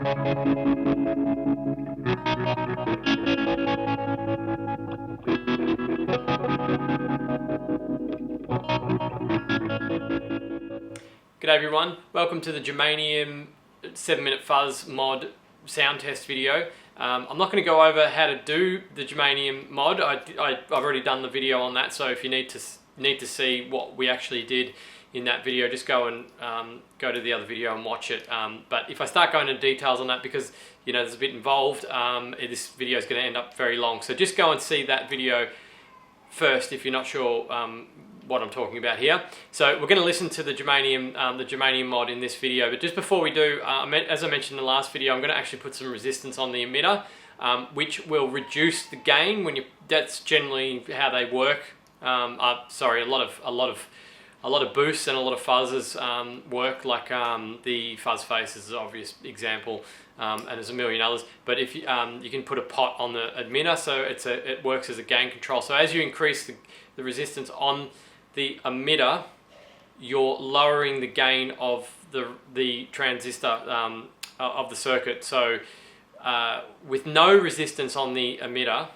G'day everyone, welcome to the Germanium 7-minute fuzz mod sound test video. I'm not going to go over how to do the Germanium mod. I've already done the video on that, so if you need to see what we actually did in that video, just go and go to the other video and watch it. But if I start going into details on that, because you know there's a bit involved, this video is going to end up very long. So just go and see that video first if you're not sure what I'm talking about here. So we're going to listen to the Germanium mod in this video, but just before we do, as I mentioned in the last video, I'm going to actually put some resistance on the emitter, which will reduce the gain. That's generally how they work. Sorry, a lot of boosts and a lot of fuzzes work, like the fuzz face is an obvious example, and there's a million others. But if you can put a pot on the emitter, so it works as a gain control. So as you increase the resistance on the emitter, you're lowering the gain of the transistor of the circuit. So with no resistance on the emitter,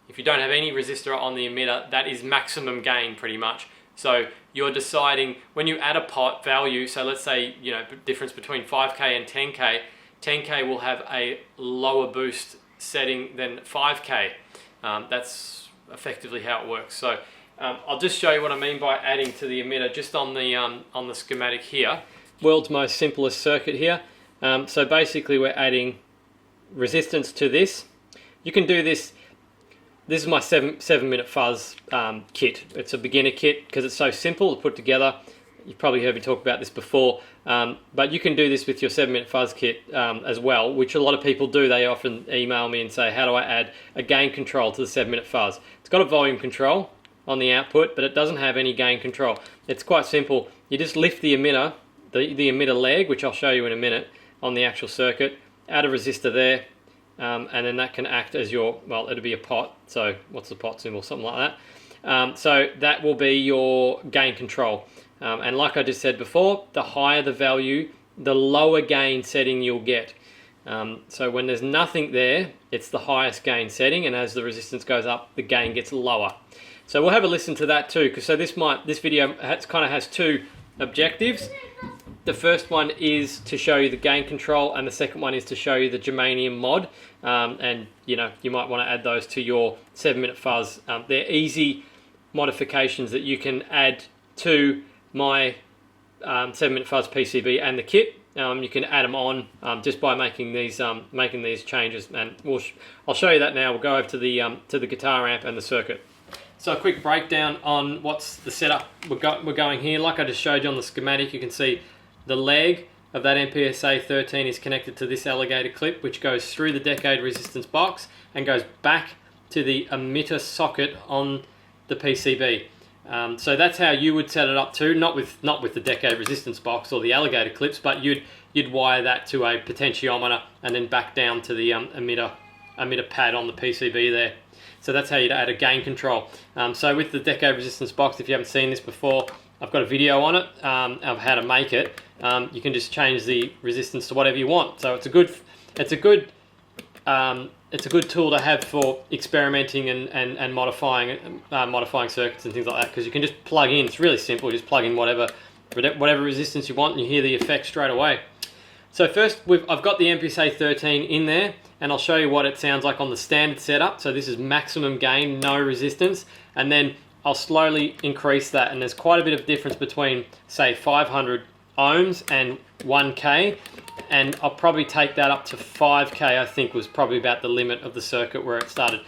if you don't have any resistor on the emitter, that is maximum gain pretty much. So you're deciding when you add a pot value, so let's say, you know, difference between 5K and 10K, 10K will have a lower boost setting than 5K. That's effectively how it works. So I'll just show you what I mean by adding to the emitter just on the schematic here. World's most simplest circuit here. So basically we're adding resistance to this. You can do this. This is my 7-minute fuzz kit. It's a beginner kit because it's so simple to put together. You've probably heard me talk about this before, but you can do this with your 7-minute fuzz kit as well, which a lot of people do. They often email me and say, how do I add a gain control to the 7-minute fuzz? It's got a volume control on the output, but it doesn't have any gain control. It's quite simple. You just lift the emitter, the emitter leg, which I'll show you in a minute, on the actual circuit, add a resistor there, and then that can act as your, well, it'll be a pot. So what's the pot symbol? Something like that. So that will be your gain control. And like I just said before, the higher the value, the lower gain setting you'll get. So when there's nothing there, it's the highest gain setting, and as the resistance goes up, the gain gets lower. So we'll have a listen to that too, because so this video kind of has two objectives. The first one is to show you the gain control, and the second one is to show you the Germanium mod. And you know, you might want to add those to your 7-minute fuzz. They're easy modifications that you can add to my 7-minute fuzz PCB and the kit. You can add them on just by making these changes, and I'll show you that now. We'll go over to the guitar amp and the circuit. So a quick breakdown on what's the setup we're going here. Like I just showed you on the schematic, you can see the leg of that MPSA 13 is connected to this alligator clip, which goes through the decade resistance box and goes back to the emitter socket on the PCB. So that's how you would set it up too, not with the decade resistance box or the alligator clips, but you'd wire that to a potentiometer and then back down to the emitter pad on the PCB there. So that's how you'd add a gain control. So with the decade resistance box, if you haven't seen this before, I've got a video on it of how to make it. You can just change the resistance to whatever you want. So it's a good tool to have for experimenting and modifying circuits and things like that, because you can just plug in. It's really simple. Just plug in whatever resistance you want, and you hear the effect straight away. So first, I've got the MPSA 13 in there, and I'll show you what it sounds like on the standard setup. So this is maximum gain, no resistance, and then I'll slowly increase that, and there's quite a bit of difference between, say, 500 ohms and 1K, and I'll probably take that up to 5K. I think was probably about the limit of the circuit where it started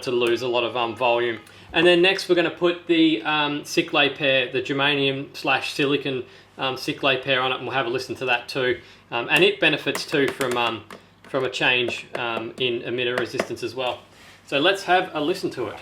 to lose a lot of volume. And then next we're going to put the cyclase pair, the Germanium/silicon cyclase pair on it, and we'll have a listen to that too. And it benefits too from a change in emitter resistance as well. So let's have a listen to it.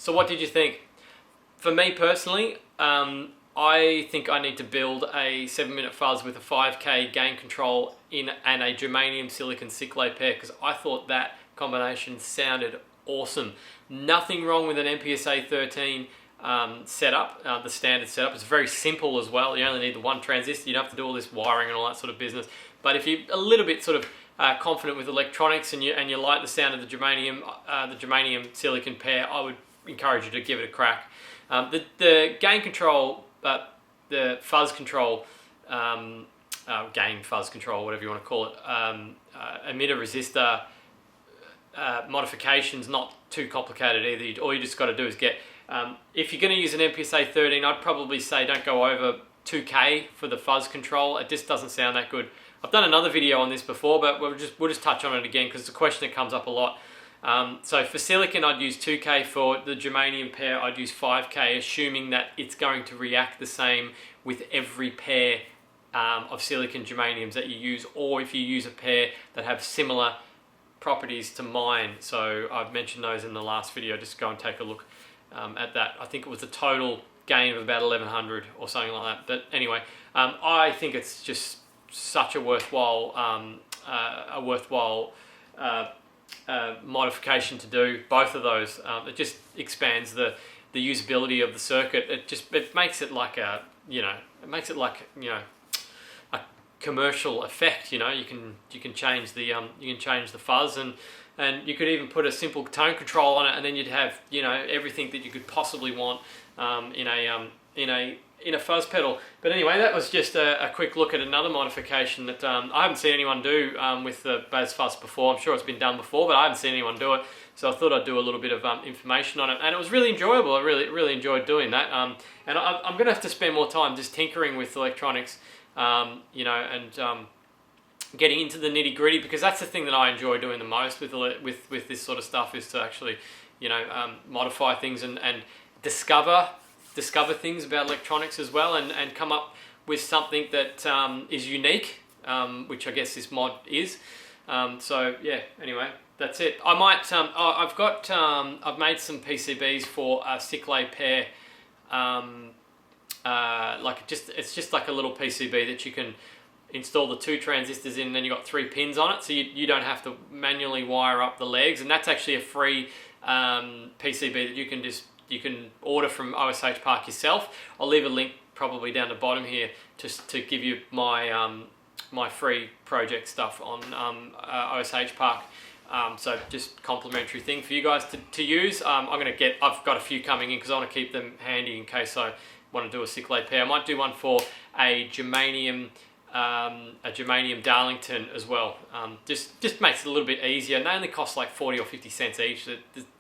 So what did you think? For me personally, I think I need to build a 7-minute fuzz with a 5K gain control in and a germanium silicon cyclase pair, because I thought that combination sounded awesome. Nothing wrong with an MPSA 13 setup, the standard setup. It's very simple as well. You only need the one transistor. You don't have to do all this wiring and all that sort of business. But if you're a little bit sort of confident with electronics and you like the sound of the germanium silicon pair, I would encourage you to give it a crack. The gain control, the fuzz control, gain fuzz control, whatever you want to call it, emitter resistor modification's not too complicated either. All you just got to do is get, if you're going to use an MPSA 13, I'd probably say don't go over 2K for the fuzz control. It just doesn't sound that good. I've done another video on this before, but we'll just touch on it again because it's a question that comes up a lot. So for silicon, I'd use 2K. For the germanium pair, I'd use 5K, assuming that it's going to react the same with every pair of silicon germaniums that you use, or if you use a pair that have similar properties to mine. So I've mentioned those in the last video. Just go and take a look at that. I think it was a total gain of about 1100 or something like that. But anyway, I think it's just such a worthwhile modification to do both of those. It just expands the usability of the circuit. It makes it like a a commercial effect. You can change the fuzz, and you could even put a simple tone control on it, and then you'd have everything that you could possibly want in a fuzz pedal. But anyway, that was just a quick look at another modification that I haven't seen anyone do with the Bazz fuzz before. I'm sure it's been done before, but I haven't seen anyone do it. So I thought I'd do a little bit of information on it, and it was really enjoyable. I really enjoyed doing that. And I'm going to have to spend more time just tinkering with electronics, and getting into the nitty gritty, because that's the thing that I enjoy doing the most with this sort of stuff, is to actually modify things and discover things about electronics as well, and come up with something that is unique, which I guess this mod is. So yeah, anyway, that's it. I might, I've made some PCBs for a cyclase pair, it's just like a little PCB that you can install the 2 transistors in, and then you've got 3 pins on it, so you don't have to manually wire up the legs, and that's actually a free PCB that you can order from OSH Park yourself. I'll leave a link probably down the bottom here just to give you my my free project stuff on OSH Park. So just complimentary thing for you guys to use. I've got a few coming in because I want to keep them handy in case I want to do a cyclase pair. I might do one for a germanium Darlington as well. Just makes it a little bit easier, and they only cost like 40 or 50 cents each.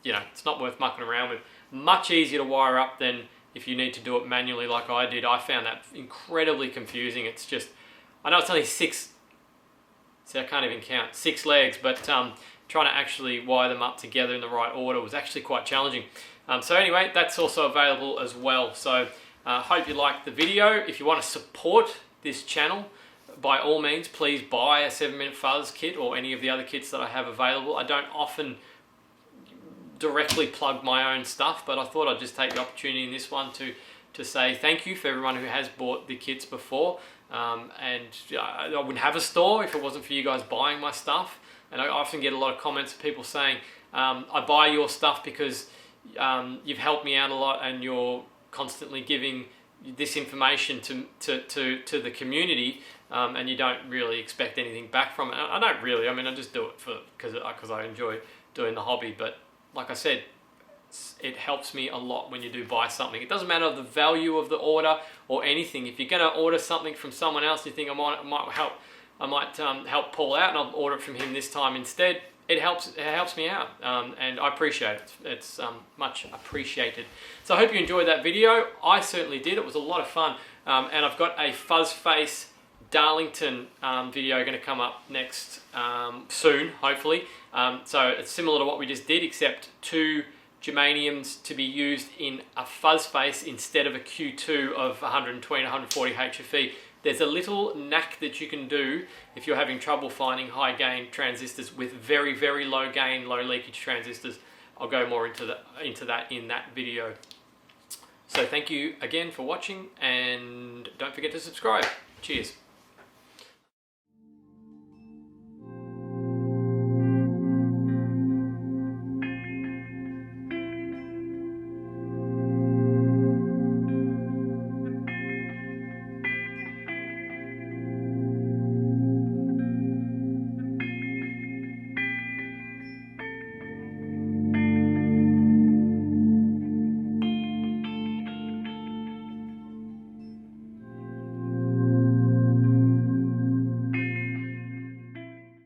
It's not worth mucking around with. Much easier to wire up than if you need to do it manually like I did. I found that incredibly confusing. It's just, I know it's only 6, see, I can't even count, 6 legs, but trying to actually wire them up together in the right order was actually quite challenging. So anyway, that's also available as well. So hope you liked the video. If you want to support this channel, by all means, please buy a 7-minute fuzz kit or any of the other kits that I have available. I don't often directly plug my own stuff, but I thought I'd just take the opportunity in this one to say thank you for everyone who has bought the kits before. And I wouldn't have a store if it wasn't for you guys buying my stuff. And I often get a lot of comments of people saying, I buy your stuff because you've helped me out a lot, and you're constantly giving this information to the community, and you don't really expect anything back from it. I don't really. I mean, I just do it because I enjoy doing the hobby. But like I said, it helps me a lot when you do buy something. It doesn't matter the value of the order or anything. If you're going to order something from someone else, you think I might help Paul out, and I'll order it from him this time instead. It helps me out, and I appreciate it. It's much appreciated. So I hope you enjoyed that video. I certainly did. It was a lot of fun, and I've got a fuzz face Darlington video going to come up next soon, hopefully. So it's similar to what we just did, except 2 germaniums to be used in a fuzz face instead of a Q2 of 120 to 140 HFE. There's a little knack that you can do if you're having trouble finding high gain transistors with very, very low gain, low leakage transistors. I'll go more into that in that video. So thank you again for watching, and don't forget to subscribe. Cheers.